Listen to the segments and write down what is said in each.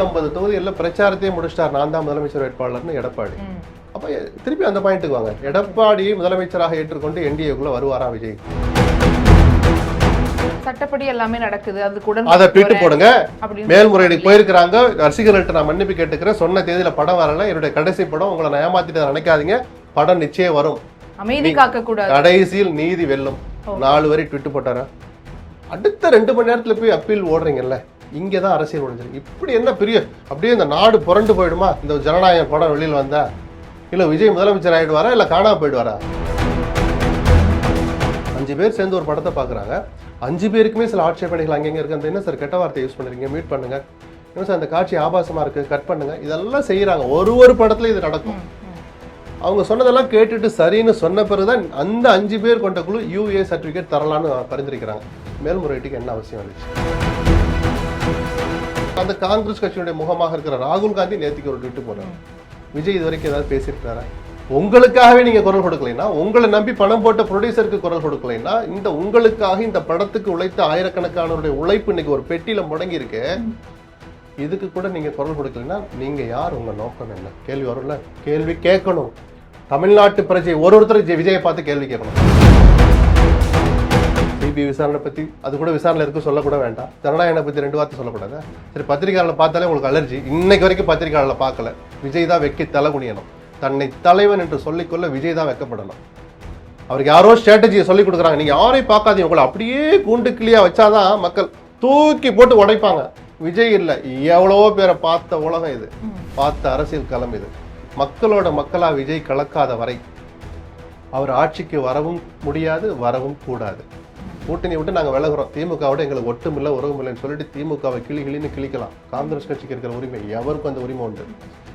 250 தொகுதிகளில் பிரச்சாரத்தையே முடிச்சிட்டார், நான் தான் முதலமைச்சர் வேட்பாளர்னு எடப்பாடி. அப்ப திருப்பி அந்த பாயிண்ட்டுக்கு வாங்க, எடப்பாடியை முதலமைச்சராக ஏற்றுக்கொண்டு என்டிஏக்குள்ள வருவாரா விஜய்? சட்டப்படி எல்லாமே நடக்குது, அது கூட அதை ட்வீட் போடுங்க. மேல்முறையீடு போயிருக்கிறாங்க, ரசிகர்கள்ட்ட நான் மன்னிப்பு கேட்டுக்கிறேன், சொன்ன தேதியில படம் வரல, என்னுடைய கடைசி படம், உங்களை நான் ஏமாத்திட்டு நினைக்காதீங்க, படம் நிச்சயம் வரும், அமைதி காக்க கூடாது, கடைசியில் நீதி வெல்லும், 4 வரை ட்வீட் போட்டாரா? அடுத்த 2 மணி நேரத்துல போய் அப்பீல் ஓடுறீங்கல்ல, இங்கதான் அரசியல் முடிஞ்சிருக்கு. இப்படி என்ன பெரிய அப்படியே இந்த நாடு புரண்டு போயிடுமா இந்த ஜனநாயக படம் வெளியில் வந்தா? இல்ல விஜய் முதலமைச்சர் ஆயிடுவாரா, இல்ல காணாம போயிடுவாரா? 5 பேர் சேர்ந்து ஒரு படத்தை பாக்குறாங்க, 5 பேருக்குமே சில ஆட்சேபனைகள் அங்கங்க இருக்கு. அந்த என்ன சார் கெட்ட வார்த்தை யூஸ் பண்ணுறீங்க, மியூட் பண்ணுங்க, என்ன சார் அந்த காட்சி ஆபாசமா இருக்கு, கட் பண்ணுங்க, இதெல்லாம் செய்யறாங்க. ஒரு படத்துல இது நடக்கும். அவங்க சொன்னதெல்லாம் கேட்டுட்டு சரின்னு சொன்ன பிறகுதான் அந்த 5 பேர் கொண்ட குழு யூஏ சர்டிபிகேட் தரலான்னு பரிந்துரைக்கிறாங்க. மேல்முறையீட்டுக்கு என்ன அவசியம் வந்துச்சு? அந்த காங்கிரஸ் கட்சியுடைய முகமாக இருக்கிற ராகுல் காந்தி நேற்றுக்கு ஒரு ட்வீட் போடுறாரு, விஜய் இது வரைக்கும் ஏதாவது பேசியிருக்காரா? உங்களுக்காகவே நீங்க குரல் கொடுக்கலைன்னா, உங்களை நம்பி பணம் போட்ட ப்ரொடியூசருக்கு குரல் கொடுக்கலைன்னா, இந்த உங்களுக்காக இந்த படத்துக்கு உழைத்த ஆயிரக்கணக்கானவருடைய உழைப்பு இன்னைக்கு ஒரு பெட்டியில முடங்கி இருக்கு, இதுக்கு கூட நீங்க குரல் கொடுக்கலைன்னா நீங்க யார், உங்க நோக்கம் என்ன? கேள்வி வரும்ல, கேள்வி கேட்கணும். தமிழ்நாட்டு பிரஜை ஒருத்தர் விஜயை பார்த்து கேள்வி கேட்கணும். சிபிஐ விசாரணை பத்தி அது கூட விசாரணை இருக்கு, சொல்லக்கூட வேண்டாம். ஜனநாயகனை பத்தி 2 வார்த்தை சொல்லக்கூடாது. சரி, பத்திரிகையாளர் பார்த்தாலே உங்களுக்கு அலர்ஜி, இன்னைக்கு வரைக்கும் பத்திரிகையாளர் பார்க்கல. விஜய் தான் வெக்கி தலை குனியணும், தன்னை தலைவன் என்று சொல்லிக்கொள்ள விஜய் தான் வெக்கப்படணும். அவருக்கு யாரோ ஸ்ட்ராட்டஜியை சொல்லி கொடுக்குறாங்க, நீங்க யாரையும் பார்க்காதீங்க, உங்களை அப்படியே கூண்டு கிளியா வச்சாதான் மக்கள் தூக்கி போட்டு உடைப்பாங்க. விஜய் இல்லை, எவ்வளவோ பேரை பார்த்த உலகம் இது, பார்த்த அரசியல் களம் இது. மக்களோட மக்களா விஜய் கலக்காத வரை அவர் ஆட்சிக்கு வரவும் முடியாது, வரவும் கூடாது. கூட்டணி விட்டு நாங்கள் விலகுறோம், திமுகவோட எங்களுக்கு ஒட்டும் இல்லை உறவும் இல்லைன்னு சொல்லிட்டு திமுகவை கிளின்னு கிளிக்கலாம். காங்கிரஸ் கட்சிக்கு இருக்கிற உரிமை எவருக்கும் அந்த உரிமை உண்டு.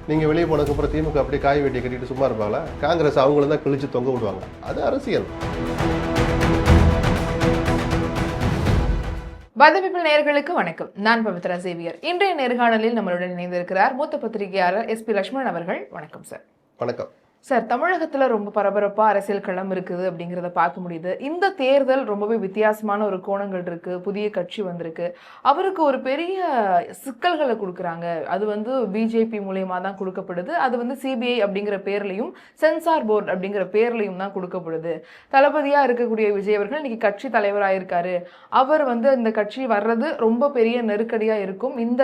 நீங்கள் வெளியே போனதுக்கப்புறம் திமுக அப்படியே காய் வெட்டியை கட்டிட்டு சும்மா இருப்பாங்களா? காங்கிரஸ் அவங்களும் தான் கிழிச்சு தொங்க விடுவாங்க. அது அரசியல். பதவிப்பில் நேயர்களுக்கு வணக்கம். நான் பவித்ரா சேவியர். இன்றைய நேர்காணலில் நம்மளுடன் இணைந்திருக்கிறார் மூத்த பத்திரிகையாளர் SP லட்சுமணன் அவர்கள். வணக்கம் சார். வணக்கம் சார். தமிழகத்துல ரொம்ப பரபரப்பா அரசியல் களம் இருக்குது அப்படிங்கிறத பார்க்க முடியுது. இந்த தேர்தல் ரொம்பவே வித்தியாசமான ஒரு கோணங்கள் இருக்கு, புதிய கட்சி வந்திருக்கு, அவருக்கு ஒரு பெரிய சிக்கல்களை கொடுக்குறாங்க. அது பிஜேபி மூலியமா தான் கொடுக்கப்படுது. அது சிபிஐ அப்படிங்கிற பேர்லையும் சென்சார் போர்டு அப்படிங்கிற பேர்லையும் தான் கொடுக்கப்படுது. தளபதியா இருக்கக்கூடிய விஜய் அவர்கள் இன்னைக்கு கட்சி தலைவராயிருக்காரு. அவர் இந்த கட்சி வர்றது ரொம்ப பெரிய நெருக்கடியா இருக்கும் இந்த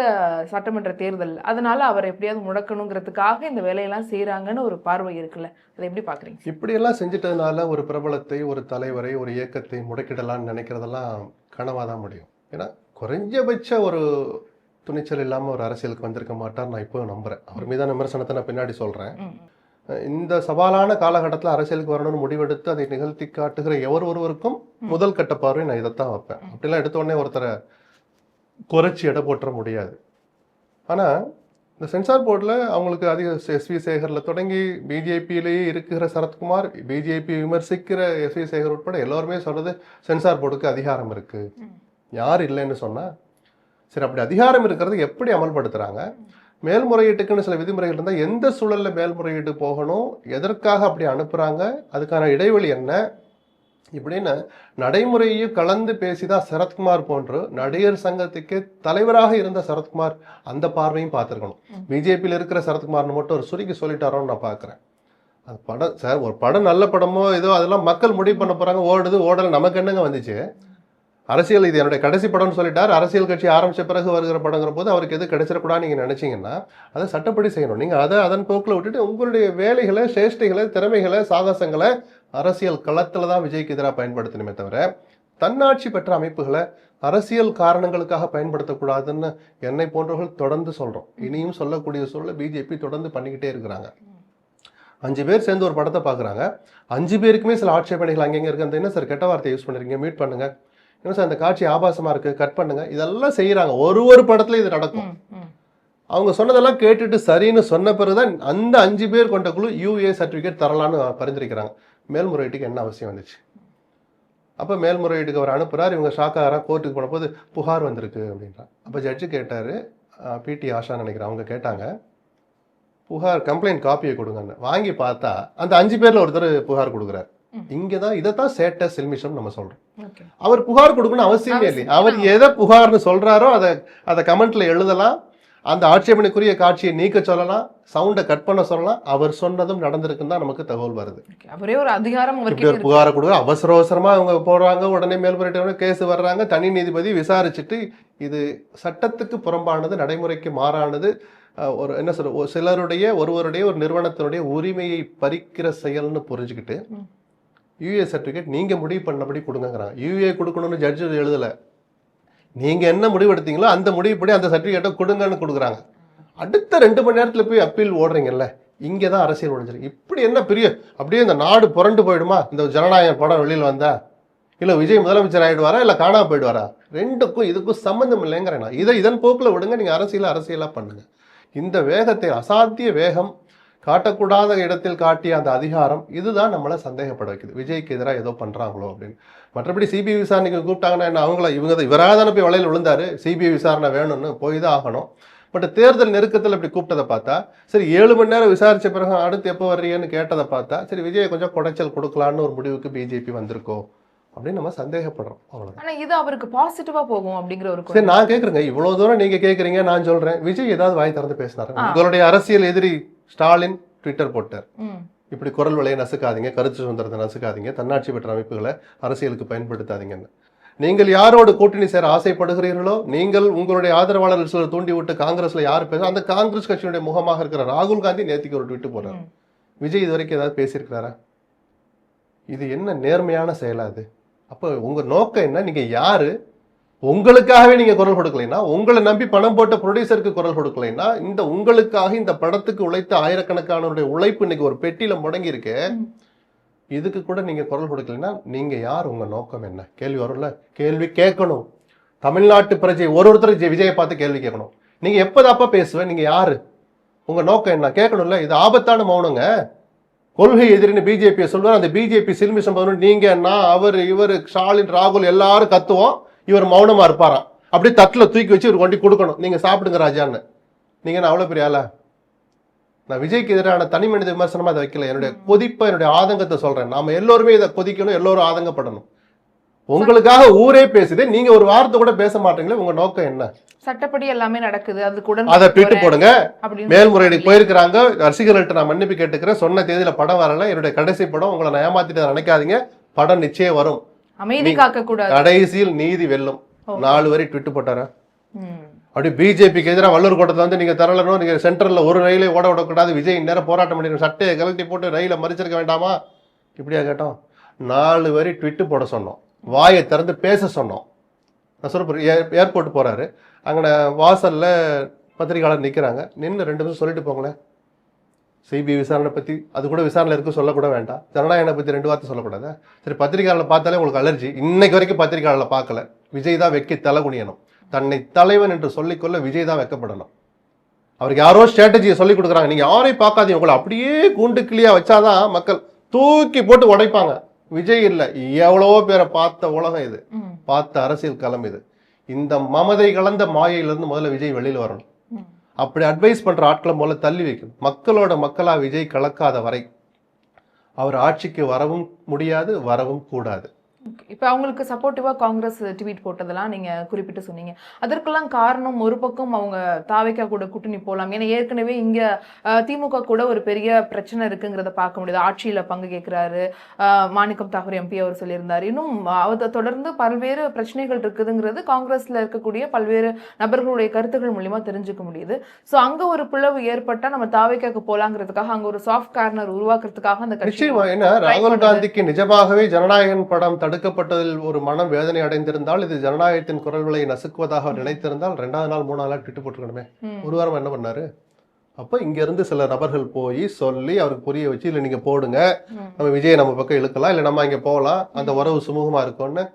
சட்டமன்ற தேர்தல். அதனால அவர் எப்படியாவது முடக்கணுங்கிறதுக்காக இந்த வேலையெல்லாம் செய்யறாங்கன்னு ஒரு பார்வை இருக்கு. அதை எப்படி பாக்குறீங்க? இப்படி எல்லாம் செஞ்சுட்டதுனால ஒரு பிரபலத்தை, ஒரு தலைவரை, ஒரு இயக்கத்தை முடக்கிடலாம்னு நினைக்கிறதெல்லாம் கனவாதான் முடியும். ஏன்னா குறைஞ்சபட்ச ஒரு துணிச்சல் இல்லாம ஒரு அரசியலுக்கு வந்திருக்க மாட்டார் நான் இப்போ நம்புறேன். அவர் மீதான விமர்சனத்தை நான் பின்னாடி சொல்றேன். இந்த சவாலான காலகட்டத்தில் அரசியலுக்கு வரணும்னு முடிவெடுத்து அதை நிகழ்த்தி காட்டுகிற ஒருவருக்கும் முதல் கட்ட பார்வை நான் இதைத்தான் வைப்பேன். அப்படிலாம் எடுத்த உடனே ஒருத்தரை குறைச்சி எடை போட்டுற முடியாது. ஆனா இந்த சென்சார் போர்டில் அவங்களுக்கு அதிக SV சேகரில் தொடங்கி பிஜேபியிலேயே இருக்கிற சரத்குமார், பிஜேபி விமர்சிக்கிற SV சேகர் உட்பட எல்லோருமே சொல்றது சென்சார் போர்டுக்கு அதிகாரம் இருக்கு. யார் இல்லைன்னு சொன்னா சரி, அப்படி அதிகாரம் இருக்கிறது எப்படி அமல்படுத்துறாங்க? மேல்முறையீட்டுக்குன்னு சில விதிமுறைகள் இருந்தால் எந்த சூழல்ல மேல்முறையீட்டு போகணும், எதற்காக அப்படி அனுப்புறாங்க, அதுக்கான இடைவெளி என்ன, இப்படின்னு நடைமுறையும் கலந்து பேசிதான் சரத்குமார் போன்று நடிகர் சங்கத்துக்கு தலைவராக இருந்த சரத்குமார் அந்த பார்வையும் பார்த்துருக்கணும். பிஜேபியில் இருக்கிற சரத்குமார்னு மட்டும் ஒரு சுருக்கி சொல்லிட்டாரோன்னு நான் பார்க்குறேன். அது படம் சார், ஒரு படம் நல்ல படமோ ஏதோ அதெல்லாம் மக்கள் முடிவு பண்ண போறாங்க. ஓடுது ஓடலை நமக்கு என்னங்க வந்துச்சு? அரசியல் இது என்னுடைய கடைசி படம்னு சொல்லிட்டார். அரசியல் கட்சி ஆரம்பிச்ச பிறகு வருகிற படங்கிற போது அவருக்கு எது கிடைச்சிடக்கூடாது நீங்க நினைச்சீங்கன்னா அதை சட்டப்படி செய்யணும். நீங்க அதை அதன் போக்கில் விட்டுட்டு உங்களுடைய வேலைகளை, சேஷ்டைகளை, திறமைகளை, சாகசங்களை அரசியல் களத்துல தான் விஜய்க்கு எதிராக பயன்படுத்தணுமே தவிர தன்னாட்சி பெற்ற அமைப்புகளை அரசியல் காரணங்களுக்காக பயன்படுத்தக்கூடாதுன்னு என்னை போன்றவர்கள் தொடர்ந்து சொல்றோம். இனியும் சொல்லக்கூடிய சூழலை பிஜேபி தொடர்ந்து பண்ணிக்கிட்டே இருக்கிறாங்க. 5 பேர் சேர்ந்து ஒரு படத்தை பாக்குறாங்க, 5 பேருக்குமே சில ஆட்சேபனைகள் அங்கங்க இருக்கு. அந்த என்ன சார் கெட்ட வார்த்தை யூஸ் பண்ணுறீங்க, மியூட் பண்ணுங்க, என்ன சார் அந்த காட்சி ஆபாசமா இருக்கு, கட் பண்ணுங்க, இதெல்லாம் செய்யறாங்க. ஒரு படத்துல இது நடக்கும். அவங்க சொன்னதெல்லாம் கேட்டுட்டு சரின்னு சொன்ன பிறகுதான் அந்த 5 பேர் கொண்ட குழு யூஏ சர்டிபிகேட் தரலான்னு பரிந்துரைக்கிறாங்க. மேல்முறையீட்டுக்கு என்ன அவசியம் வந்துச்சு? அப்ப மேல்முறையீட்டுக்கு அவர் அனுப்புறாரு. இவங்க ஷாக்காரா கோர்ட்டுக்கு போன போது புகார் வந்திருக்கு அப்படின்றாங்க. அப்ப ஜட்ஜு கேட்டாரு, PT ஆஷா நினைக்கிறேன், அவங்க கேட்டாங்க புகார் கம்ப்ளைண்ட் காப்பியை கொடுங்கன்னு. வாங்கி பார்த்தா அந்த 5 பேர்ல ஒருத்தர் புகார் கொடுக்குறாரு. இங்கதான் இதைத்தான் சேட்ட சில்மிஷம் நம்ம சொல்றோம். அவர் புகார் கொடுக்கணும் அவசியமே இல்லை. அவர் எதை புகார்னு சொல்றாரோ அதை கமெண்ட்ல எழுதலாம். அந்த ஆட்சேபனைக்குரிய காட்சியை நீக்க சொல்லலாம், சவுண்டை கட் பண்ண சொல்லலாம். அவர் சொன்னதும் நடந்திருக்குன்னு தான் நமக்கு தகவல் வருது. அவரே ஒரு அதிகாரம் இப்படி அவர்கிட்ட ஒரு புகாரை கொடுக்க அவசர அவசரமா அவங்க போடுறாங்க, உடனே மேல்முறையீட்டு கேஸ் வர்றாங்க, தனி நீதிபதி விசாரிச்சுட்டு இது சட்டத்துக்கு புறம்பானது, நடைமுறைக்கு மாறானது, ஒரு என்ன சொல்ற ஒருவருடைய ஒரு நிறுவனத்தினுடைய உரிமையை பறிக்கிற செயல்னு புரிஞ்சுக்கிட்டு யூஏ சர்டிஃபிகேட் நீங்க முடிவு பண்ணபடி கொடுங்கிறாங்க. யூஏ கொடுக்கணும்னு ஜட்ஜு எழுதல, நீங்க என்ன முடிவு எடுத்தீங்களோ அந்த முடிவுப்படி அந்த சர்டிஃபிகேட்டை கொடுங்கன்னு கொடுக்குறாங்க. அடுத்த 2 மணி நேரத்துல போய் அப்பீல் ஓடுறீங்கல்ல, இங்கதான் அரசியல் ஒழிஞ்சிருக்கு. இப்படி என்ன பெரிய அப்படியே இந்த நாடு புரண்டு போயிடுமா இந்த ஜனநாயக படம் வெளியில் வந்தா? இல்ல விஜய் முதலமைச்சர் ஆயிடுவாரா, இல்ல காணாம போயிடுவாரா? ரெண்டுக்கும் இதுக்கும் சம்மந்தம் இல்லைங்கிறேன் நான். இதன் போக்குல விடுங்க, நீங்க அரசியலா பண்ணுங்க. இந்த வேகத்தை, அசாத்திய வேகம், காட்டக்கூடாத இடத்தில் காட்டிய அந்த அதிகாரம், இதுதான் நம்மளை சந்தேகப்பட வைக்குது. விஜய்க்கு எதிராக ஏதோ பண்றாங்களோ அப்படின்னு. மற்றபடி சிபிஐ விசாரணைக்கு கூப்பிட்டாங்கன்னா என்ன, இவராக தானே போய் வலையில் விழுந்தாரு, சிபிஐ விசாரணை வேணும்னு போய் தான் ஆகணும். பட் தேர்தல் நெருக்கத்தில் இப்படி கூப்பிட்டதை பார்த்தா, சரி 7 மணி நேரம் விசாரிச்ச பிறகு அடுத்து எப்போ வர்றீங்கன்னு கேட்டதை பார்த்தா, சரி விஜய் கொஞ்சம் குடைச்சல் கொடுக்கலான்னு ஒரு முடிவுக்கு பிஜேபி வந்திருக்கோ அப்படின்னு நம்ம சந்தேகப்படுறோம். அவ்வளவுதான். ஆனா இது அவருக்கு பாசிட்டிவா போகும் அப்படிங்கிற ஒரு சரி, நான் கேட்குறேங்க, இவ்வளவு தூரம் நீங்க கேட்குறீங்க, நான் சொல்றேன், விஜய் ஏதாவது வாய் திறந்து பேசினாரு? உங்களுடைய அரசியல் எதிரி ஸ்டாலின் ட்விட்டர் போட்டார், இப்படி குரல் வலையை நசுக்காதீங்க, கருத்து சுதந்திரத்தை நசுக்காதீங்க, தன்னாட்சி பெற்ற அமைப்புகளை அரசியலுக்கு பயன்படுத்தாதீங்கன்னு. நீங்கள் யாரோடு கூட்டணி சேர ஆசைப்படுகிறீர்களோ, நீங்கள் உங்களுடைய ஆதரவாளர்கள் சிலர் தூண்டி விட்டு காங்கிரஸ்ல யார் பேச, அந்த காங்கிரஸ் கட்சியுடைய முகமாக இருக்கிற ராகுல் காந்தி நேத்திக்கு ஒரு ட்விட்டு போறாரு. விஜய் இது வரைக்கும் ஏதாவது பேசியிருக்கிறாரா? இது என்ன நேர்மையான செயலா? அது அப்போ உங்க நோக்கம் என்ன? நீங்க யாரு? உங்களுக்காகவே நீங்க குரல் கொடுக்கலைன்னா, உங்களை நம்பி பணம் போட்ட ப்ரொடியூசருக்கு குரல் கொடுக்கலைன்னா, இந்த உங்களுக்காக இந்த படத்துக்கு உழைத்த ஆயிரக்கணக்கானவருடைய உழைப்பு இன்னைக்கு ஒரு பெட்டியில முடங்கி இருக்கு, இதுக்கு கூட நீங்க குரல் கொடுக்கலைன்னா நீங்க யார்? உங்க நோக்கம் என்ன? கேள்வி வரும்ல, கேள்வி கேட்கணும். தமிழ்நாட்டு பிரஜை ஒருத்தர் விஜயை பார்த்து கேள்வி கேட்கணும். நீங்க எப்பதாப்பா பேசுவேன், நீங்க யாரு, உங்க நோக்கம் என்ன கேட்கணும்ல. இது ஆபத்தான மௌனங்க. கொள்கை எதிரின்னு பிஜேபி சொல்லுவார், அந்த பிஜேபி சில்மிஷம் பண்ணணும், நீங்க நான் அவர் இவர் ஸ்டாலின் ராகுல் எல்லாரும் கத்துவோம், இவர் மௌனமா இருப்பாராம். அப்படியே தட்டுல தூக்கி வச்சு இவர் கொண்டு கொடுக்கணும், நீங்க சாப்பிடுங்க ராஜான்னு. நீங்க நான் அவ்வளவு பெரிய ஆளா? நான் விஜய்க்கு எதிரான தனி மனித விமர்சனமா அதை வைக்கல, என்னுடைய கொதிப்பை, என்னுடைய ஆதங்கத்தை சொல்றேன். நாம எல்லோருமே இதை கொதிக்கணும், எல்லோரும் ஆதங்கப்படணும். உங்களுக்காக ஊரே பேசுது, நீங்க ஒரு வார்த்தை கூட பேச மாட்டீங்களே, உங்க நோக்கம் என்ன? சட்டப்படி எல்லாமே நடக்குது, அது கூட அதை ட்வீட் போடுங்க. மேல்முறையீடு போயிருக்கிறாங்க, ரசிகர்கள்ட்ட நான் மன்னிப்பு கேட்டுக்கிறேன், சொன்ன தேதியில படம் வரல, என்னுடைய கடைசி படம், உங்களை நான் ஏமாத்திட்டு நினைக்காதீங்க, படம் நிச்சயம் வரும், அமைதி காக்க கூடாது, கடைசியில் நீதி வெல்லும். 4 வரை ட்வீட் போட்டாரா? அப்படி பிஜேபிக்கு எதிராக வள்ளூர் கோட்டத்தில் வந்து நீங்க தரலணும், நீங்க சென்ட்ரல்ல ஒரு ரயிலே ஓட விடக்கூடாது, விஜய் நேரம் போராட்டம் பண்ணிடணும், சட்டையை கழட்டி போட்டு ரயில மறிச்சிருக்க வேண்டாமா, இப்படியா கேட்டோம்? 4 வரை ட்வீட் போட சொன்னோம், வாயை திறந்து பேச சொன்னோம். நான் சொல்ல ஏர்போர்ட் போறாரு, அங்கே வாசல்ல பத்திரிகையாளர் நிற்கிறாங்க, நின்று 2 நிமிஷம் சொல்லிட்டு போங்களேன். சிபிஐ விசாரணை பற்றி அது கூட விசாரணை இருக்கு, சொல்லக்கூட வேண்டாம். ஜனநாயகனை பற்றி 2 வார்த்தை சொல்லக்கூடாது. சரி, பத்திரிகையாளர் பார்த்தாலே உங்களுக்கு அலர்ஜி, இன்னைக்கு வரைக்கும் பத்திரிகையாளர் பார்க்கல. விஜய் தான் வெக்கி தலை குனியணும், தன்னை தலைவன் என்று சொல்லிக்கொள்ள விஜய் தான் வெக்கப்படணும். அவருக்கு யாரோ ஸ்ட்ராட்டஜியை சொல்லி கொடுக்குறாங்க, நீங்க யாரையும் பார்க்காதீங்க, உங்களை அப்படியே கூண்டு கிளியா வச்சாதான் மக்கள் தூக்கி போட்டு உடைப்பாங்க. விஜய் இல்லை, எவ்வளவோ பேரை பார்த்த உலகம் இது, பார்த்த அரசியல் களம் இது. இந்த மமதை கலந்த மாயையிலிருந்து முதல்ல விஜய் வெளியில் வரணும். அப்படி அட்வைஸ் பண்ற ஆட்களை முதல்ல தள்ளி வைக்கணும். மக்களோட மக்களா விஜய் கலக்காத வரை அவர் ஆட்சிக்கு வரவும் முடியாது, வரவும் கூடாது. இப்போ அவங்களுக்கு சப்போர்ட்டிவா காங்கிரஸ் ட்வீட் போட்டதெல்லாம் நீங்க குறிப்பிட்டு சொன்னீங்க. அதற்கெல்லாம் காரணம் ஒரு பக்கம் அவங்க தாவேக்கா கூட கூட்டணி போகலாம், ஏன்னா ஏற்கனவே இங்க திமுக கூட ஒரு பெரிய பிரச்சனை இருக்குங்கிறத பார்க்க முடியுது. ஆட்சியில பங்கு கேட்கிறாரு மாணிக்கம் தாகூர் எம்பி அவர் சொல்லியிருந்தாரு. இன்னும் அதை தொடர்ந்து பல்வேறு பிரச்சனைகள் இருக்குதுங்கிறது காங்கிரஸ்ல இருக்கக்கூடிய பல்வேறு நபர்களுடைய கருத்துக்கள் மூலியமா தெரிஞ்சுக்க முடியுது. ஸோ அங்க ஒரு பிளவு ஏற்பட்டா நம்ம தாவேக்காக்கு போலாங்கிறதுக்காக அங்க ஒரு சாஃப்ட் கார்னர் உருவாக்குறதுக்காக அந்த கட்சி. ராகுல் காந்திக்கு நிஜமாகவே ஜனநாயகன் படம் தடுக்கப்பட்டதில் ஒரு மனம் வேதனை அடைந்திருந்தால், இது ஜனநாயகத்தின் குரல் விலையை நசுக்குவதாக அவர் நினைத்திருந்தால் 2வது நாள் 3வது நாள் ட்விட்டு போட்டுக்கணுமே. ஒரு வாரம் என்ன பண்ணாரு? அப்ப இங்க இருந்து சில நபர்கள் போய் சொல்லி அவருக்கு புரிய வச்சு, இல்ல நீங்க போடுங்க, நம்ம விஜயை நம்ம பக்கம் இழுக்கலாம், இல்ல நம்ம இங்க போகலாம், அந்த உறவு சுமூகமா இருக்கும்னு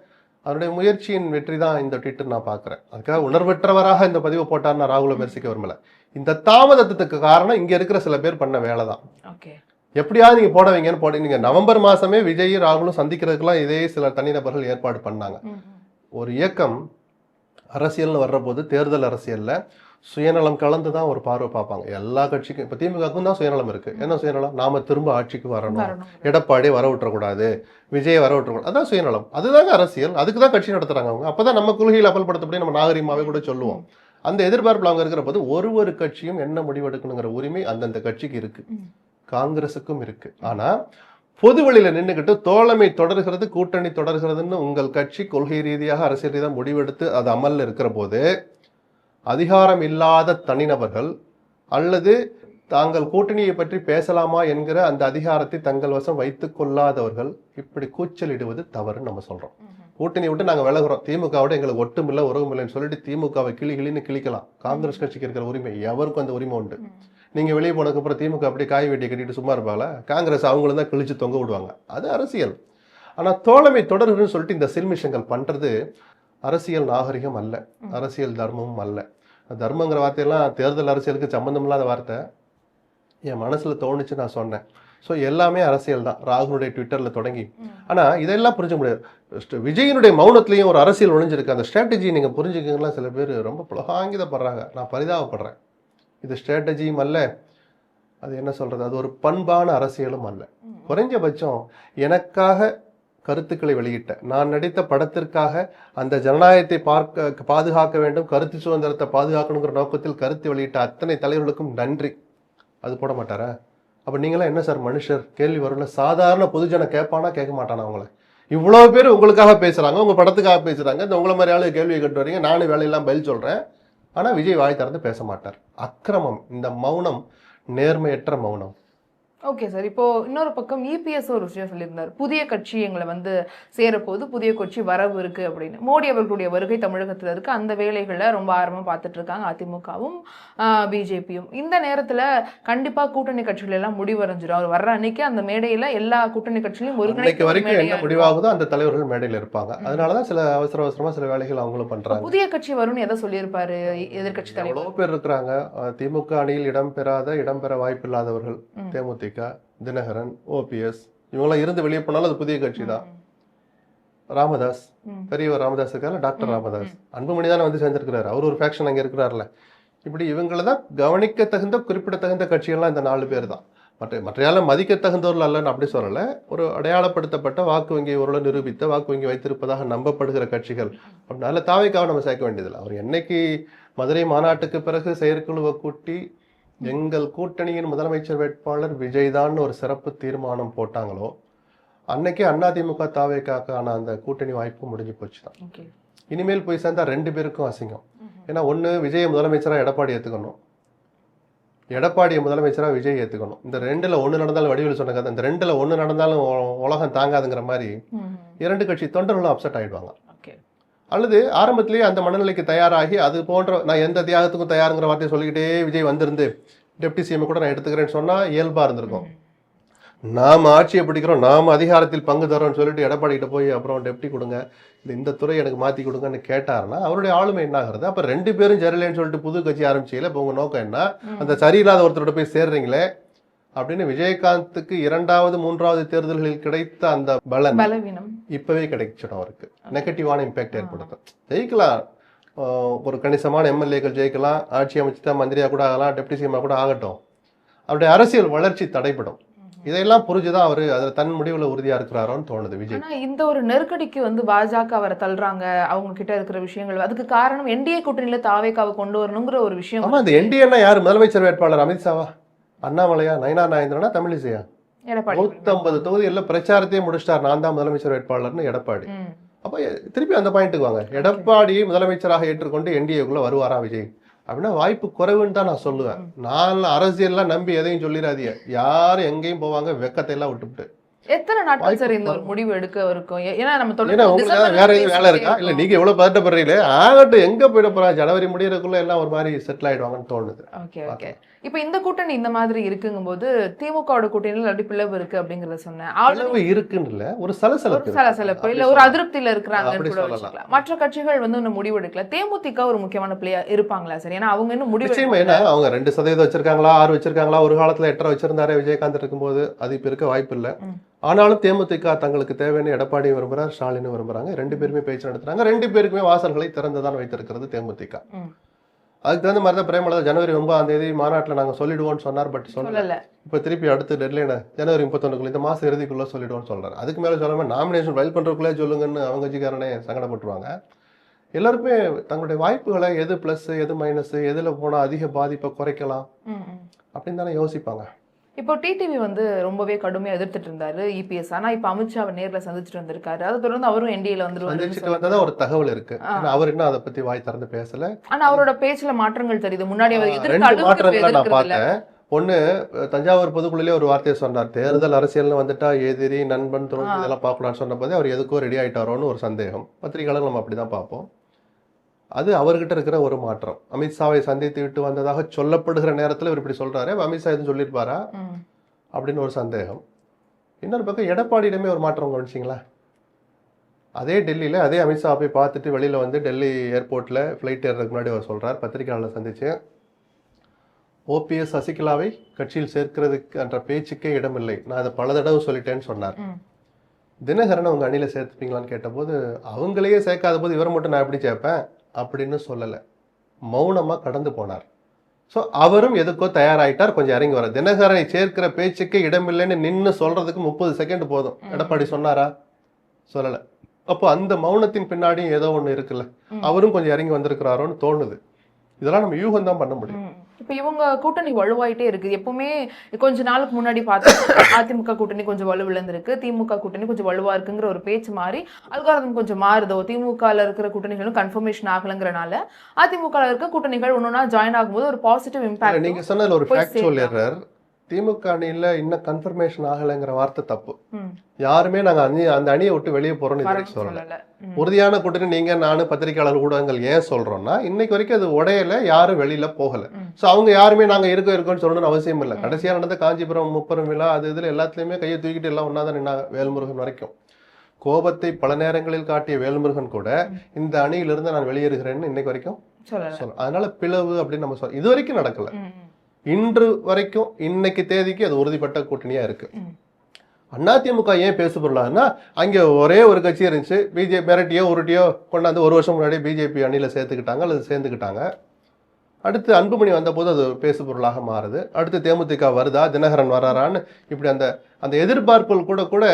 அவருடைய முயற்சியின் வெற்றி தான் இந்த ட்விட்டர் நான் பாக்குறேன். அதுக்காக உணர்வற்றவராக இந்த பதிவு போட்டார், நான் ராகுல விமர்சிக்க விரும்பல. இந்த தாமதத்துக்கு காரணம் இங்க இருக்கிற சில பேர் பண்ண வேலை தான். எப்படியாவது நீங்க போட வைங்கன்னு போட. நீங்க நவம்பர் மாசமே விஜய் ராகுலும் சந்திக்கிறதுக்கெல்லாம் இதே சில தனிநபர்கள் ஏற்பாடு பண்ணாங்க. ஒரு இயக்கம் அரசியல்னு வர்ற போது, தேர்தல் அரசியல்ல சுயநலம் கலந்துதான் ஒரு பார்வை பார்ப்பாங்க எல்லா கட்சிக்கும். இப்ப திமுகவுக்கும் தான் சுயநலம் இருக்கு. என்ன சுயநலம்? நாம திரும்ப ஆட்சிக்கு வரணும், எடப்பாடியை வர விட்டுறக்கூடாது, விஜயை வர விட்டுறக்கூடாது, அதான் சுயநலம். அதுதாங்க அரசியல். அதுக்குதான் கட்சி நடத்துறாங்க அவங்க. அப்பதான் நம்ம கொள்கையில் அமல்படுத்தப்படி நம்ம நாகரிகமாவே கூட சொல்லுவோம். அந்த எதிர்பார்ப்புல அவங்க இருக்கிற போது ஒரு கட்சியும் என்ன முடிவெடுக்கணுங்கிற உரிமை அந்தந்த கட்சிக்கு இருக்கு, காங்கிரஸுக்கும் இருக்கு. ஆனா பொது வழியில நின்றுகிட்டு தோழமை தொடர்கிறது, கூட்டணி தொடர்கிறதுன்னு உங்கள் கட்சி கொள்கை ரீதியாக அரசியல் ரீதியாக முடிவெடுத்து அது அமல்ல இருக்கிற போது அதிகாரம் இல்லாத தனிநபர்கள் அல்லது தாங்கள் கூட்டணியை பற்றி பேசலாமா என்கிற அந்த அதிகாரத்தை தங்கள் வசம் வைத்துக் கொள்ளாதவர்கள் இப்படி கூச்சலிடுவது தவறுன்னு நம்ம சொல்றோம். கூட்டணி விட்டு நாங்க விலகுறோம், திமுகவோட எங்களுக்கு ஒட்டும் இல்லை உறவும் இல்லைன்னு சொல்லிட்டு திமுகவை கிளின்னு கிளிக்கலாம். காங்கிரஸ் கட்சிக்கு இருக்கிற உரிமை எவருக்கும் அந்த உரிமை உண்டு. நீங்க வெளியே போனதுக்கு அப்புறம் திமுக அப்படியே காய் வெட்டி கட்டிட்டு சும்மா இருப்பாங்களா? காங்கிரஸ் அவங்களும் தான் கிழிச்சு தொங்க விடுவாங்க. அது அரசியல். ஆனா தோழமை தொடர்புன்னு சொல்லிட்டு இந்த சில்மிஷங்கள் பண்றது அரசியல் நாகரிகம் அல்ல, அரசியல் தர்மமும் அல்ல. தர்மங்கிற வார்த்தையெல்லாம் தேர்தல் அரசியலுக்கு சம்பந்தம் இல்லாத வார்த்தை. என் மனசுல தோணுச்சு நான் சொன்னேன். ஸோ எல்லாமே அரசியல் தான், ராகுனுடைய ட்விட்டர்ல தொடங்கி. ஆனா இதெல்லாம் புரிஞ்சுக்க முடியாது. விஜயனுடைய மௌனத்திலையும் ஒரு அரசியல் ஒழிஞ்சிருக்கு. அந்த ஸ்ட்ராட்டஜி நீங்க புரிஞ்சுக்கீங்களா? சில பேர் ரொம்ப புலகாங்கிதப்படுறாங்க, நான் பரிதாபப்படுறேன். இது ஸ்ட்ராட்டஜியும் அல்ல, அது என்ன சொல்றது, அது ஒரு பண்பான அரசியலும் அல்ல. குறைஞ்சபட்சம் எனக்காக கருத்துக்களை வெளியிட்ட, நான் நடித்த படத்திற்காக அந்த ஜனநாயகத்தை பாதுகாக்க வேண்டும், கருத்து சுதந்திரத்தை பாதுகாக்கணுங்கிற நோக்கத்தில் கருத்து வெளியிட்ட அத்தனை தலைவர்களுக்கும் நன்றி. அது போட மாட்டாரா? அப்ப நீங்களாம் என்ன சார் மனுஷர்? கேள்வி வரும்ல. சாதாரண பொதுஜன கேட்பானா கேட்க மாட்டானா? அவங்கள இவ்வளவு பேர் உங்களுக்காக பேசுறாங்க, உங்க படத்துக்காக பேசுறாங்க, இந்த உங்களை மாதிரி ஆளு கேள்வி கேட்டு வரீங்க, நானும் வேலையெல்லாம் பதில் சொல்றேன். ஆனா விஜய் வாய் திறந்து பேச மாட்டார். அக்கிரமம். இந்த மௌனம் நேர்மையற்ற மௌனம். ஓகே சார், இப்போ இன்னொரு பக்கம் இபிஎஸ் ஒரு விஷயம் சொல்லியிருந்தார், புதிய கட்சி எங்களை வந்து சேரப்போது, புதிய கட்சி வரவு இருக்கு அப்படின்னு. மோடி அவர்களுடைய வருகை தமிழகத்தில் இருக்கு, அந்த வேலைகளை ரொம்ப ஆர்வமா பார்த்துட்டு இருக்காங்க அதிமுகவும் பிஜேபியும். இந்த நேரத்துல கண்டிப்பா கூட்டணி கட்சிகள் எல்லாம் முடிவடைஞ்சிடும். அவர் வர்ற அன்னைக்கு அந்த மேடையில எல்லா கூட்டணி கட்சியிலும் ஒருங்கிணைக்க வரைக்கும் என்ன முடிவாகுதோ அந்த தலைவர்கள் மேடையில் இருப்பாங்க. அதனாலதான் சில அவசரமா சில வேலைகள் அவங்களும் பண்றாங்க. புதிய கட்சி வரும்னு எதை சொல்லியிருப்பாரு எதிர்கட்சி தலைவர்? எவ்வளவு பேர் இருக்கிறாங்க. திமுக அணியில் இடம்பெற வாய்ப்பில்லாதவர்கள், தேமுதிக, தினகரன், ஓபிஎஸ், இவங்களாம் இருந்து வெளியே போனாலும் அது புதிய கட்சி தான். ராமதாஸ், பெரியவர் ராமதாஸ் இருக்காரு, டாக்டர் ராமதாஸ், அன்புமணி தானே வந்து சேர்ந்திருக்கிறாரு, அவர் ஒரு ஃபேக்ஷன் அங்கே இருக்கிறாருல. இப்படி இவங்களை தான் கவனிக்க தகுந்த குறிப்பிடத்தகுந்த கட்சிகள்லாம் இந்த 4 பேர் தான். மற்றையால மதிக்க தகுந்தவர்கள் அல்லன்னு அப்படி சொல்லலை. ஒரு அடையாளப்படுத்தப்பட்ட வாக்கு வங்கி ஓரளவு நிரூபித்த வாக்கு வங்கி வைத்திருப்பதாக நம்பப்படுகிற கட்சிகள். அப்படினால தாவேக்காவை நம்ம சேர்க்க வேண்டியதில்லை. அவர் என்னைக்கு மதுரை மாநாட்டுக்கு பிறகு செயற்குழுவை கூட்டி எங்கள் கூட்டணியின் முதலமைச்சர் வேட்பாளர் விஜய் தான் ஒரு சிறப்பு தீர்மானம் போட்டாங்களோ அன்னைக்கு அதிமுக தாவேக்கான அந்த கூட்டணி வாய்ப்பு முடிஞ்சு போச்சு தான். இனிமேல் போய் சேர்ந்தா 2 பேருக்கும் அசிங்கம். ஏன்னா ஒண்ணு விஜய் முதலமைச்சரா எடப்பாடி ஏத்துக்கணும், எடப்பாடியை முதலமைச்சரா விஜய் ஏத்துக்கணும். இந்த 2ல ஒண்ணு நடந்தாலும் வடிவில் சொன்ன கதை, இந்த 2ல ஒண்ணு நடந்தாலும் உலகம் தாங்காதுங்கிற மாதிரி 2 கட்சி தொண்டர்களும் அப்செட் ஆயிடுவாங்க. அல்லது ஆரம்பத்திலேயே அந்த மனநிலைக்கு தயாராகி அது போன்ற நான் எந்த தியாகத்துக்கும் தயாருங்கிற வார்த்தையை சொல்லிக்கிட்டே விஜய் வந்திருந்து டெப்டி சிஎம் கூட நான் எடுத்துக்கிறேன்னு சொன்னா இயல்பா இருந்திருக்கும். நாம ஆட்சியை பிடிக்கிறோம், நாம அதிகாரத்தில் பங்கு தரோம்னு சொல்லிட்டு எடப்பாடி கிட்ட போய் அப்புறம் டெப்டி கொடுங்க, இந்த துறை எனக்கு மாத்தி கொடுங்கன்னு கேட்டாருன்னா அவருடைய ஆளுமை என்ன ஆகுறது? அப்ப 2 பேரும் சரியில்லைன்னு சொல்லிட்டு புது கட்சி ஆரம்பிச்சீங்களே, இப்ப உங்க நோக்கம் என்ன? அந்த சரியில்லாத ஒருத்தரோட போய் சேர்றீங்களே அப்படின்னு விஜயகாந்துக்கு 2வது 3வது தேர்தல்களில் கிடைத்த அந்த பலவீனம் இப்பவே கிடைச்சிடும். அவருக்கு நெகட்டிவான இம்பாக்ட் ஏற்படுத்தும். ஜெயிக்கலாம், ஒரு கணிசமான எம்எல்ஏக்கள் ஜெயிக்கலாம், ஆட்சி அமைச்சுட்டா மந்திரியா கூட ஆகலாம், டெப்டி சிஎம்மா கூட ஆகட்டும், அவருடைய அரசியல் வளர்ச்சி தடைப்படும். இதெல்லாம் புரிஞ்சுதான் அவரு அதுல தன் முடிவுல உறுதியா இருக்கிறாரோன்னு தோணுது விஜய். ஆனா இந்த ஒரு நெருக்கடிக்கு வந்து பாஜக அவரை தள்ளுறாங்க, அவங்க கிட்ட இருக்கிற விஷயங்கள், அதுக்கு காரணம் என்டிஏ கூட்டணியில தாவேக்காவை கொண்டு வரணுங்கிற ஒரு விஷயம். ஆமா, அந்த என்டிஏன்னா யாரு? முதலமைச்சர் வேட்பாளர் அமித்ஷாவா, அண்ணாமலையா, நயனா நாயந்திரனா, தமிழிசையா? 150 தொகுதியில பிரச்சாரத்தையே முடிச்சிட்டார், நான் தான் முதலமைச்சர் வேட்பாளர்னு எடப்பாடி. அப்ப திருப்பி அந்த பாயிண்ட்டுக்கு வாங்க. எடப்பாடியை முதலமைச்சராக ஏற்றுக்கொண்டு என்டிஏக்குள்ள வருவாரா விஜய் அப்படின்னா வாய்ப்பு குறைவுன்னு தான் நான் சொல்லுவேன். நான் அரசியல்லாம் நம்பி எதையும் சொல்லிடாதீங்க. யாரும் எங்கேயும் போவாங்க வெக்கத்தை எல்லாம் விட்டுவிட்டு. எத்தனை நாட்கள் சார் இந்த ஒரு முடிவு எடுக்க இருக்கும்? ஏன்னா நம்ம வேற எதுவும் வேலை இருக்கா? இல்ல நீங்க எவ்வளவு பதட்டப்படுறீங்களே, ஆகட்டும், எங்க போயிட போறா, ஜனவரி முடியறதுக்குள்ள எல்லாம் ஒரு மாதிரி செட்டில் ஆயிடுவாங்கன்னு தோணுது. ஓகே. இப்ப இந்த கூட்டணி இந்த மாதிரி இருக்குங்கும் போது திமுகவோட கூட்டணியில் அடி பிளவு இருக்கு அப்படிங்கறத சொன்னேன். பிளவு இருக்குன்னு இல்ல, ஒரு சலசலப்பு இல்ல, ஒரு அதிருப்தியில இருக்கிறாங்கன்னு கூட வச்சுக்கலாம். மற்ற கட்சிகள் வந்து இன்னும் முடிவு எடுக்கல. தேமுதிக ஒரு முக்கியமான பிளேயர் இருப்பாங்களா சார்? ஏன்னா அவங்க இன்னும் முடிவு ஏன்னா அவங்க 2% வச்சிருக்காங்களா, 6 வச்சிருக்காங்களா, ஒரு காலத்துல 8 வச்சிருந்தாரு விஜயகாந்த் இருக்கும்போது, அது இப்ப இருக்க வாய்ப்பு இல்ல. ஆனாலும் தேமுதிக தங்களுக்கு தேவையான எடப்பாடி விரும்புறாரு, ஸ்டாலின் விரும்புறாங்க, 2 பேருமே பேச்சு நடத்துறாங்க, 2 பேருக்குமே வாசல்களை திறந்துதான் வைத்திருக்கிறது தேமுதிக. அதுக்கு தகுந்த மாதிரி தான் பிரேமலதா ஜனவரி 9ஆம் தேதி மாநாட்டில் நாங்கள் சொல்லிடுவோம்னு சொன்னார். பட் சொல்லல. இப்போ திருப்பி அடுத்த டெட்லைனை ஜனவரி 31 இந்த மாதம் இறுதிக்குள்ளே சொல்லிடுவோம்னு சொல்கிறார். அதுக்கு மேலே சொல்லாமல் நாமினேஷன் ஃபைல் பண்ணுறதுக்குள்ளே சொல்லுங்கன்னு அவங்க கட்சிக்காரனே சங்கடப்பட்டுருவாங்க. எல்லாருமே தங்களுடைய வாய்ப்புகளை எது ப்ளஸ் எது மைனஸ் எதுல போனா அதிக பாதிப்பை குறைக்கலாம் அப்படின்னு தானே யோசிப்பாங்க. இப்போ டிடிவி வந்து ரொம்பவே கடுமையா எதிர்த்துட்டு இருந்தாரு இபிஎஸ். ஆனா இப்ப அமித்ஷாவை நேர்ல சந்திச்சுட்டு வந்திருக்காரு. அதை தொடர்ந்து அவரும் என்டிஏல சந்திச்சுட்டு வந்ததா ஒரு தகவல் இருக்கு. ஆனா அவர் இன்னும் அதை பத்தி வாய் திறந்து பேசல. ஆனா அவரோட பேச்சுல மாற்றங்கள் தெரியுது. முன்னாடி அவர் எதிர்த்து ரெண்டு அழுது மாற்றங்களை நான் எதிர்க்கிறது இல்ல. பார்த்தேன். ஒண்ணு, தஞ்சாவூர் பொதுக்குழுலே ஒரு வார்த்தையை சொன்னார். தேர்தல் அரசியல்னு வந்துட்டா எதிரி நண்பன் தோல்வி இதெல்லாம் பார்க்கலாம்னு சொன்ன போதே அவர் எதுக்கோ ரெடி ஆயிட்டாரோன்னு ஒரு சந்தேகம். பத்திரிகையாளர் நம்ம அப்படிதான் பார்ப்போம். அது அவர்கிட்ட இருக்கிற ஒரு மாற்றம். அமித்ஷாவை சந்தித்து விட்டு வந்ததாக சொல்லப்படுகிற நேரத்துல இவர் இப்படி சொல்றாரு. அமித்ஷா எதுவும் சொல்லியிருப்பாரா அப்படின்னு ஒரு சந்தேகம். இன்னொரு பக்கம் எடப்பாடியிடமே ஒரு மாற்றம் கவனிச்சிங்களா? அதே டெல்லியில அதே அமித்ஷா போய் பார்த்துட்டு வெளியில வந்து டெல்லி ஏர்போர்ட்ல ஃபிளைட் ஏறதுக்கு முன்னாடி அவர் சொல்றார், பத்திரிகையாளரை சந்திச்சு, ஓபிஎஸ் சசிகலாவை கட்சியில் சேர்க்கிறதுக்கு என்ற பேச்சுக்கே இடமில்லை, நான் அதை பல தடவை சொல்லிட்டேன்னு சொன்னார். தினகரன் அவங்க அணியில சேர்த்துப்பீங்களான்னு கேட்டபோது, அவங்களையே சேர்க்காத போது இவரை மட்டும் நான் எப்படி சேர்ப்பேன் அப்படின்னு சொல்லலை, மௌனமா கடந்து போனார். ஸோ அவரும் எதுக்கோ தயாராயிட்டார், கொஞ்சம் இறங்கி வர. தினகரனை சேர்க்கிற பேச்சுக்கே இடமில்லைன்னு நின்று சொல்றதுக்கு 30 செகண்ட் போதும். எடப்பாடி சொன்னாரா? சொல்லலை. அப்போ அந்த மௌனத்தின் பின்னாடியும் ஏதோ ஒன்று இருக்குல்ல, அவரும் கொஞ்சம் இறங்கி வந்திருக்கிறாரோன்னு தோணுது. இதெல்லாம் நம்ம யூகம் தான் பண்ண முடியும். இப்ப இவங்க கூட்டணி வலுவாயிட்டே இருக்கு. எப்பவுமே கொஞ்ச நாளுக்கு முன்னாடி பார்த்தா அதிமுக கூட்டணி கொஞ்சம் வலுவிழந்திருக்கு, திமுக கூட்டணி கொஞ்சம் வலுவா இருக்குங்கிற ஒரு பேச்சு மாறி அல்காரதம் கொஞ்சம் மாறுதோ, திமுகல இருக்கிற கூட்டணிகளும் கன்ஃபர்மேஷன் ஆகலங்கிறனால அதிமுகல இருக்க கூட்டணிகள் ஒன்னொன்னா ஜாயின் ஆகும்போது ஒரு பாசிட்டிவ் இம்பாக்ட். நீங்க சொன்னதுல ஒரு ஃபேக்ட் சொல்லிடுறார். திமுக அணியில இன்னும் கன்ஃபர்மேஷன் ஆகலைங்கிற வார்த்தை தப்பு. யாருமே நாங்க அந்த அணியை விட்டு வெளியே போறோம்னு சொல்லல. உறுதியான கூட்டணி நீங்க நானு பத்திரிகையாளர் ஊடகங்கள் ஏன் சொல்றோம்னா, இன்னைக்கு வரைக்கும் அது உடையல, யாரும் வெளியில போகல. சோ அவங்க யாருமே நாங்க இருக்கோம்னு சொல்லணும்னு அவசியம் இல்லை. கடைசியா நடந்த காஞ்சிபுரம் முப்பெரும் விழா அது இதுல எல்லாத்துலயுமே கையை தூக்கிட்டு எல்லாம் ஒன்னாதான் நின்னாங்க, வேல்முருகன் வரைக்கும். கோபத்தை பல நேரங்களில் காட்டிய வேல்முருகன் கூட இந்த அணியிலிருந்து நான் வெளியேறுகிறேன்னு இன்னைக்கு வரைக்கும் சொல்ல. அதனால பிளவு அப்படின்னு நம்ம சொல்ல இது வரைக்கும் நடக்கல. இன்று வரைக்கும் இன்னைக்கு தேதிக்கு அது உறுதிப்பட்ட கூட்டணியா இருக்கு. அதிமுக ஏன் பேசு பொருளாதுன்னா, அங்கே ஒரே ஒரு கட்சி இருந்துச்சு, பிஜேபி மிரட்டியோ உருட்டியோ கொண்டாந்து ஒரு வருஷம் முன்னாடி பிஜேபி அணியில் சேர்த்துக்கிட்டாங்க அல்லது சேர்ந்துக்கிட்டாங்க. அடுத்து அன்புமணி வந்தபோது அது பேசு பொருளாக மாறுது. அடுத்து தேமுதிக வருதா, தினகரன் வராரான்னு இப்படி அந்த அந்த எதிர்பார்ப்புகள் கூட கூட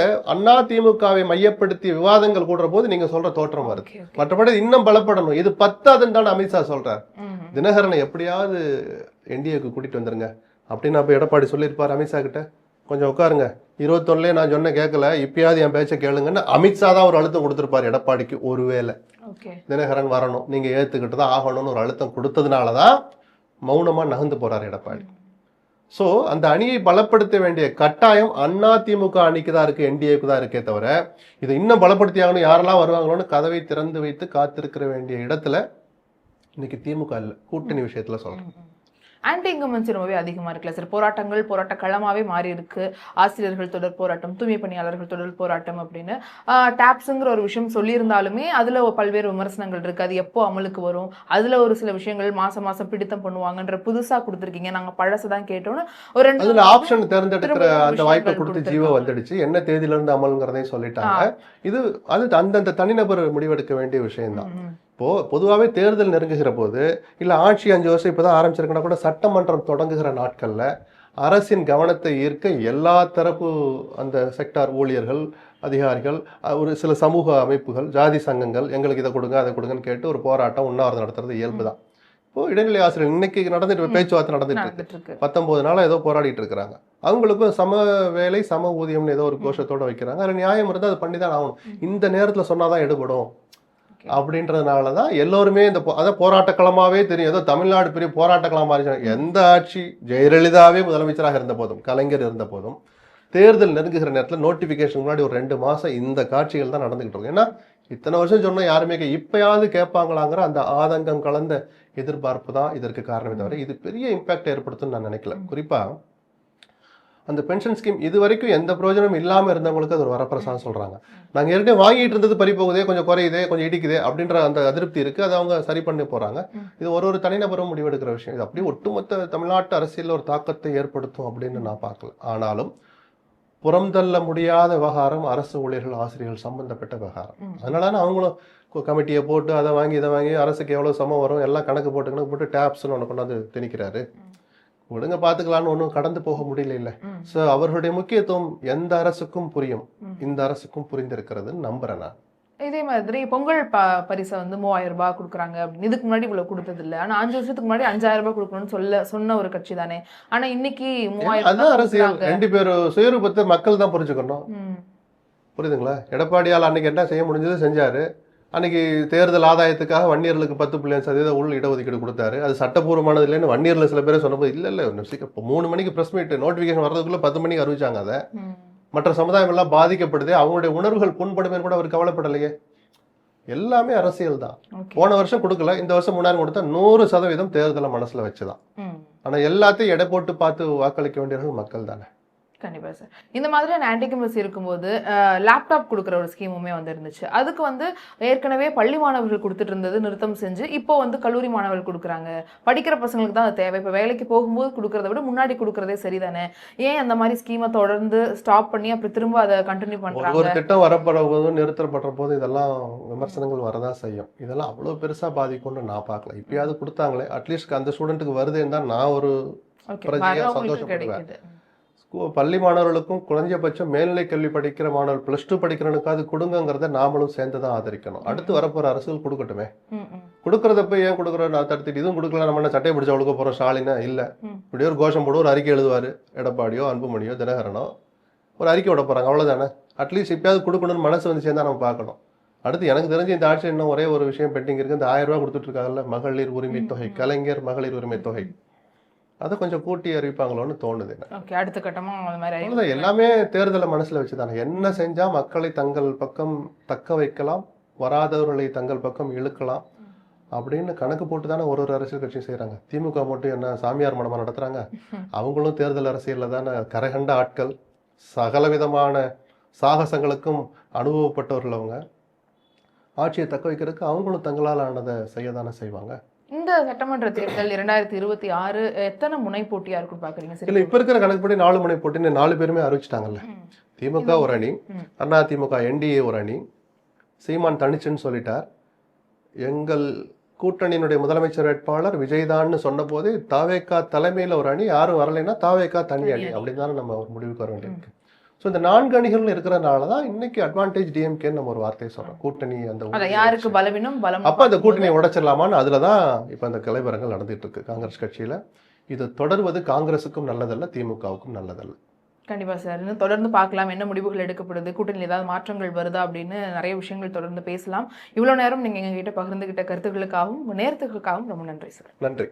அதிமுகவை மையப்படுத்தி விவாதங்கள் கூடுற போது நீங்க சொல்ற தோற்றம் வருது. மற்றபடி இன்னும் பலப்படணும், இது 10 அமித்ஷா சொல்றார். தினகரனை எப்படியாவது என்டிஏக்கு கூட்டிட்டு வந்துருங்க அப்படின்னு அப்ப எடப்பாடி சொல்லியிருப்பார் அமித்ஷா கிட்ட. கொஞ்சம் உட்காருங்க, 21 நான் சொன்ன கேட்கல, இப்பயாவது என் பேச்சை கேளுங்கன்னு அமித்ஷா தான் ஒரு அழுத்தம் கொடுத்திருப்பாரு எடப்பாடிக்கு. ஒருவேளை தினகரன் வரணும், நீங்க ஏத்துக்கிட்டு தான் ஆகணும்னு ஒரு அழுத்தம் கொடுத்ததுனாலதான் மௌனமா நகர்ந்து போறாரு எடப்பாடி. சோ அந்த அணியை பலப்படுத்த வேண்டிய கட்டாயம் அதிமுக அணிக்கு தான் இருக்கு, என்டிஏக்கு தான் இருக்கே தவிர இதை இன்னும் பலப்படுத்தி ஆகணும், யாரெல்லாம் வருவாங்களோன்னு கதவை திறந்து வைத்து காத்திருக்கிற வேண்டிய இடத்துல இன்னைக்கு திமுக இல்ல. கூட்டணி விஷயத்துல சொல்றேன். ஆன்டி இன்கம்பன்சி ரொம்பவே அதிகமா இருக்குல்ல சார். போராட்டங்கள் போராட்ட களமாவே மாறி இருக்கு. ஆசிரியர்கள் தொடர் போராட்டம், தூய்மை பணியாளர்கள் தொடர் போராட்டம் அப்படின்னு டாப்ஸுங்கிற ஒரு விஷயம் சொல்லியிருந்தாலுமே அதுல பல்வேறு விமர்சனங்கள் இருக்கு. அது எப்போ அமலுக்கு வரும், அதுல ஒரு சில விஷயங்கள் மாசம் மாசம் பிடித்தம் பண்ணுவாங்கன்ற புதுசா கொடுத்துருக்கீங்க, நாங்க பழசதான் கேட்டோம்னு ஒரு ரெண்டு ஆப்ஷன் தேர்ந்தெடுக்கிற அந்த வாய்ப்பை கொடுத்து ஜீவோ வந்துடுச்சு. என்ன தேதியில இருந்து அமல்ங்கிறதையும் சொல்லிட்டாங்க. இது அது அந்தந்த தனிநபர் முடிவெடுக்க வேண்டிய விஷயம்தான். இப்போ பொதுவாகவே தேர்தல் நெருங்குகிற போது, இல்லை ஆட்சி 5 வருஷம் இப்போதான் ஆரம்பிச்சிருக்குன்னா கூட, சட்டமன்றம் தொடங்குகிற நாட்கள்ல அரசின் கவனத்தை ஈர்க்க எல்லா தரப்பு அந்த செக்டார் ஊழியர்கள், அதிகாரிகள், ஒரு சில சமூக அமைப்புகள், ஜாதி சங்கங்கள் எங்களுக்கு இதை கொடுங்க அதை கொடுங்கன்னு கேட்டு ஒரு போராட்டம் உண்ணாவிரதம் நடத்துறது இயல்பு தான். இப்போ இடைநிலை ஆசிரியர் இன்னைக்கு நடந்துட்டு பேச்சுவார்த்தை நடந்துட்டு இருக்கு. 19 நாளா ஏதோ போராடிட்டு இருக்கிறாங்க. அவங்களுக்கும் சம வேலை சம ஊதியம்னு ஏதோ ஒரு கோஷத்தோட வைக்கிறாங்க. அது நியாயம் இருந்தால் அது பண்ணி தான் ஆகணும். இந்த நேரத்தில் சொன்னாதான் எடுபடும் அப்படின்றதுனாலதான் எல்லோருமே இந்த அதான் போராட்ட களமாவே தெரியும். ஏதோ தமிழ்நாடு பெரிய போராட்ட களமா இருந்துச்சு. எந்த ஆட்சி, ஜெயலலிதாவே முதலமைச்சராக இருந்த போதும், கலைஞர் இருந்த போதும், தேர்தல் நெருங்குகிற நேரத்தில் நோட்டிபிகேஷன் முன்னாடி ஒரு 2 மாசம் இந்த காட்சிகள் தான் நடந்துகிட்டு இருக்கும். ஏன்னா இத்தனை வருஷம் சொன்னா யாருமே இப்பயாவது கேட்பாங்களாங்கிற அந்த ஆதங்கம் கலந்த எதிர்பார்ப்பு தான் இதற்கு காரணமே தவிர இது பெரிய இம்பாக்ட் ஏற்படுத்தும்னு நான் நினைக்கல. குறிப்பா அந்த பென்ஷன் ஸ்கீம் இது வரைக்கும் எந்த பிரயோஜனம் இல்லாம இருந்தவங்களுக்கு அது ஒரு வரப்பிரசாதம் சொல்றாங்க. நாங்க ஏற்கனவே வாங்கிட்டு இருந்தது பறி போகுதே, கொஞ்சம் குறையுதே, கொஞ்சம் இடிக்குதே அப்படின்ற அந்த அதிருப்தி இருக்கு. அதை அவங்க சரி பண்ணி போறாங்க. இது ஒரு தனிநபரும் முடிவெடுக்கிற விஷயம். இது அப்படியே ஒட்டுமொத்த தமிழ்நாட்டு அரசியல் ஒரு தாக்கத்தை ஏற்படுத்தும் அப்படின்னு நான் பார்க்கல. ஆனாலும் புறம்தள்ள முடியாத விவகாரம் அரசு ஊழியர்கள் ஆசிரியர்கள் சம்பந்தப்பட்ட விவகாரம். அதனால அவங்களும் கமிட்டியை போட்டு அதை வாங்கி இதை வாங்கி அரசுக்கு எவ்வளவு சமம் வரும் எல்லாம் கணக்கு போட்டு டேப்ஸ்ன்னு ஒன்று கொண்டாந்து திணிக்கிறாரு. ஒழுங்க பாத்துக்கலான்னு ஒன்றும் கடந்து போக முடியல இல்ல. சோ அவர்களுடைய முக்கியத்துவம் எந்த அரசுக்கும் புரியும், இந்த அரசுக்கும் புரிந்திருக்கிறதுன்னு நம்புறேன் நான். இதே மாதிரி பொங்கல் பரிசை வந்து 3000 ரூபாய் கொடுக்குறாங்க அப்படின்னு இதுக்கு முன்னாடி இவ்வளவு கொடுத்தது இல்ல. ஆனா 5 வருஷத்துக்கு முன்னாடி 5000 ரூபாய் கொடுக்கணும்னு சொன்ன ஒரு கட்சி தானே. ஆனா இன்னைக்கு 3000 அதான் ரூபாய் அரசியல். கொடுக்குறாங்க. 2 பேரும் சுயரூபத்தை மக்கள் தான் புரிஞ்சுக்கணும். ம். புரியுதுங்களா? எடப்பாடியால் அன்னைக்கு என்ன செய்ய முடிஞ்சது செஞ்சாரு. அன்னைக்கு தேர்தல் ஆதாயத்துக்காக வன்னியர்களுக்கு 10.5% உள் இடஒதுக்கீடு கொடுத்தாரு. அது சட்டப்பூர்வமானது இல்லைன்னு வன்னியர்ல சில பேர் சொன்னபோது இல்ல சீக்கிரம் 3 மணிக்கு பிரஸ் மீட் நோட்டிபிகேஷன் வர்றதுக்குள்ள 10 மணிக்கு அறிவிச்சாங்க. அதை ம். மற்ற சமுதாயம் எல்லாம் பாதிக்கப்படுது, அவங்களுடைய உணர்வுகள் புண்படுமே கூட அவர் கவலைப்படலையே. எல்லாமே அரசியல் தான். ஓகே. போன வருஷம் கொடுக்கல, இந்த வருஷம் 3000 கொடுத்தா 100% தேர்தலை மனசுல வச்சுதான். ம். ஆனா எல்லாத்தையும் எடை போட்டு பார்த்து வாக்களிக்க வேண்டியவர்கள் மக்கள் தானே. கண்டிப்பா சார். இந்த மாதிரியான ஆன்டிகம்பசி இருக்கும்போது லேப்டாப் கொடுக்குற ஒரு ஸ்கீமுமே வந்து இருந்துச்சு. அதுக்கு வந்து ஏற்கனவே பள்ளி மாணவர்கள் கொடுத்துட்டு இருந்தது நிறுத்தம் செஞ்சு இப்போ வந்து கல்லூரி மாணவர்கள் கொடுக்குறாங்க. படிக்கிற பசங்களுக்கு தான் அது தேவை. இப்போ வேலைக்கு போகும்போது கொடுக்கறத விட முன்னாடி கொடுக்கறதே சரிதானே. ஏன் அந்த மாதிரி ஸ்கீமை தொடர்ந்து ஸ்டாப் பண்ணி அப்புறம் திரும்ப அதை கண்டினியூ ஒரு பண்றாங்க? திட்டம் வரப்படுற போதும் நிறுத்தப்படுற போது இதெல்லாம் விமர்சனங்கள் வரதான் செய்யும். இதெல்லாம் அவ்வளவு பெருசா பாதிக்கும்னு நான் பார்க்கல. இப்பயாவது கொடுத்தாங்களே, அட்லீஸ்ட் அந்த ஸ்டூடெண்ட்டுக்கு வருதுன்னு தான் நான் ஒரு ஓகே. பிரஜையா வரவங்களுக்கு சந்தோஷப்படுவேன். கிடைக்குது. பள்ளி மாணவர்களுக்கும் குறைஞ்சபட்சம் மேல்நிலை கல்வி படிக்கிற மாணவர் +2 படிக்கிறவனுக்காவது கொடுங்கங்கிறத நாமளும் சேர்ந்து தான் ஆதரிக்கணும். அடுத்து வரப்போற அரசுகள் கொடுக்கட்டுமே. ம், ம், கொடுக்கறத போய் ஏன் கொடுக்குறோம் நான் தடுத்துட்டு இதுவும் கொடுக்கல நம்ம என்ன சட்டையை பிடிச்சா ஒழுக்க போறோம் ஸ்டாலினா இல்ல. ம். இப்படியே ஒரு கோஷம் போடு, ஒரு அறிக்கை எழுதுவாரு எடப்பாடியோ அன்புமணியோ தினகரனோ, ஒரு அறிக்கை விட போறாங்க, அவ்வளவுதானே. அட்லீஸ்ட் இப்பயாவது கொடுக்கணும்னு மனசு வந்து சேர்ந்தா நம்ம பார்க்கணும். அடுத்து எனக்கு தெரிஞ்சு இந்த ஆட்சி இன்னும் ஒரே ஒரு விஷயம் பெண்டிங் இருக்கு. இந்த 1000 ரூபாய் கொடுத்துட்டு இருக்காங்கல்ல மகளிர் உரிமை தொகை, கலைஞர் மகளிர் உரிமை தொகை, அதை கொஞ்சம் கூட்டி அறிவிப்பாங்களோன்னு தோணுது எனக்கு. ஓகே. அடுத்த கட்டமா அந்த மாதிரி அவ்வளவுதான். எல்லாமே தேர்தலை மனசுல வச்சுதானே. என்ன செஞ்சா மக்களை தங்கள் பக்கம் தக்க வைக்கலாம், வராதவர்களை தங்கள் பக்கம் இழுக்கலாம் அப்படின்னு கணக்கு போட்டு தானே ஒரு அரசியல் கட்சி செய்யறாங்க. திமுக மட்டும் என்ன சாமியார் மனமா நடத்துறாங்க? அவங்களும் தேர்தல் அரசியல்ல தானே கரைகண்ட ஆட்கள், சகலவிதமான சாகசங்களுக்கும் அனுபவப்பட்டவர்கள். அவங்க ஆட்சியை தக்க வைக்கிறதுக்கு அவங்களும் தங்களால் ஆனதை செய்யதானே செய்வாங்க. இந்த சட்டமன்ற தேர்தல் 2026 எத்தனை முனை போட்டியா இருக்கும் பாக்குறீங்க? இல்ல இப்ப இருக்கிற கணக்குப்படி 4 முனை போட்டின்னு 4 பேருமே அறிவிச்சிட்டாங்கல்ல. ம். திமுக ஒரு அணி, ம். அதிமுக என்டிஏ ஒரு அணி, சீமான் தனிச்சுன்னு சொல்லிட்டார். எங்கள் கூட்டணியினுடைய முதலமைச்சர் வேட்பாளர் விஜய்தான்னு சொன்ன போது தாவேகா தலைமையில ஒரு அணி, யாரும் வரலைன்னா தாவேகா தனி அணி அப்படின்னு தானே நம்ம ஒரு முடிவுக்கு வர வேண்டியிருக்கு. ஸோ இந்த 4 அணிகள் இருக்கிறனால தான் இன்னைக்கு அட்வான்டேஜ் டிஎம்கேன்னு நம்ம ஒரு வார்த்தையை சொல்றோம். கூட்டணி அந்த யாருக்கு பலவீனம் பலம் அப்ப அந்த கூட்டணியை உடைச்சிடலாமான்னு அதுலதான் இப்ப அந்த கலைவரங்கள் நடந்துட்டு இருக்கு காங்கிரஸ் கட்சியில. இது தொடர்வது காங்கிரஸுக்கும் நல்லதல்ல, திமுகவுக்கும் நல்லதல்ல. கண்டிப்பா சார். இன்னும் தொடர்ந்து பார்க்கலாம் என்ன முடிவுகள் எடுக்கப்படுது, கூட்டணியில் ஏதாவது மாற்றங்கள் வருதா அப்படின்னு நிறைய விஷயங்கள் தொடர்ந்து பேசலாம். இவ்வளவு நேரம் நீங்க எங்ககிட்ட பகிர்ந்துகிட்ட கருத்துக்களுக்காகவும் நேரத்துக்காகவும் ரொம்ப நன்றி சார். நன்றி.